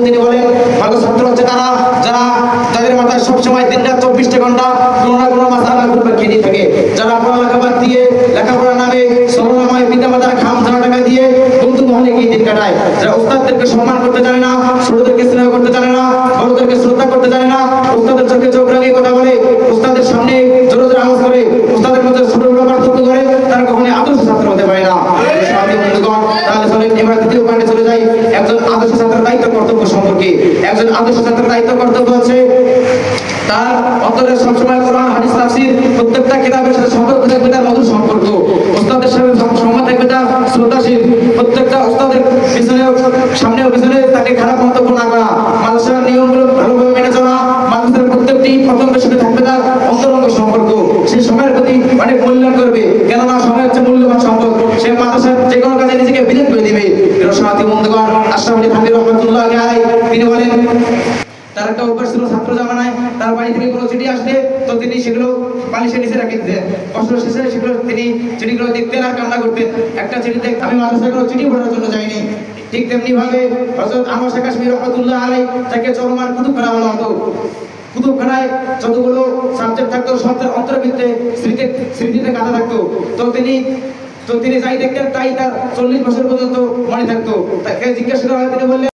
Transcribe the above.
তিনি বলেন ভালো ছাত্র হচ্ছে তারা যারা যাদের মাথায় সবসময় দিনরাত 24 ঘন্টা কোনো না কোনো মাসালা ঘুরপাকিয়ে থাকে, যারা পড়ালেখা বাদ দিয়ে লেখাপড়া নামে সরলময় পিতামাতার খাম ঝাড়া টাকা দিয়ে বন্ধু মহলে গিয়ে দিন কাটায়, যারা উস্তাদদেরকে সম্মান করতে জানে না, ছোটদেরকে স্নেহ করতে জানে না, বড়দেরকে শ্রদ্ধা করতে জানে না, উস্তাদের চোখে চোখ রাঙিয়ে কথা বলে, উস্তাদের সামনে জোরে জোরে আওয়াজ করে, উস্তাদের মধ্যে ছোট বড় পার্থক্য করে, তারা কখনোই আদর্শ ছাত্র হতে পারে না। তাহলে চলেন এবার দ্বিতীয় পয়েন্টে চলে যাই একজন আদর্শ ছাত্রের দায়িত্ব কর্তব্য সম্পর্কে। একজন আদর্শ ছাত্রের দায়িত্ব কর্তব্য হচ্ছে তার অন্তরে সবসময় কোরআন হাদিস তাফসীর প্রত্যেকটা কিতাবের সাথে সম্পর্ক থাকবে, তার মধুর সম্পর্ক, উস্তাদের সাথে সম্মান থাকবে তার শ্রদ্ধাশীল, প্রত্যেকটা উস্তাদের পিছনে সামনে পিছনে তাকে খারাপ মন্তব্য না করা, মাদ্রাসার নিয়মগুলো ভালোভাবে মেনে চলা, মাদ্রাসার প্রত্যেকটি পতঙ্গের সাথে থাকবে তার অন্তরঙ্গ সম্পর্ক, সে সময়ের প্রতি অনেক মূল্যায়ন করবে, কেননা সময় হচ্ছে মূল্যবান সম্পদ, সে মাদ্রাসার যে কোনো কাজে নিজেকে বিলীন করে দিবে। সাথী বন্ধুগণ, আশরাফ আলী থানভী রহমাতুল্লাহি আলাইহি তিনি বলেন তার একটা অভ্যাস ছিল ছাত্র জামানায় তার বাড়ি থেকে কোনো চিঠি আসলে তো তিনি সেগুলো বালিশের নিচে রেখে দিতেন, কষ্ট শেষে সেগুলো তিনি চিঠিগুলো দেখতেন আর কান্না করতেন। একটা চিঠিতে আমি মাদ্রাসায় কোনো চিঠি পড়ার জন্য যাইনি, ঠিক তেমনি ভাবে হযরত আনোয়ার শাহ কাশমী রহমাতুল্লাহি আলাইহি তাকে চলমান কুতুবখানা বলা হতো। কুতুবখানায় যতগুলো সাবজেক্ট থাকতো সব তার অন্তর্ভিত্তে স্মৃতিতে কাটা থাকতো, তো তিনি যাই দেখতেন তাই তার 40 বছর পর্যন্ত মনে থাকতো। তাকে জিজ্ঞাসা করা হয়, তিনি বললেন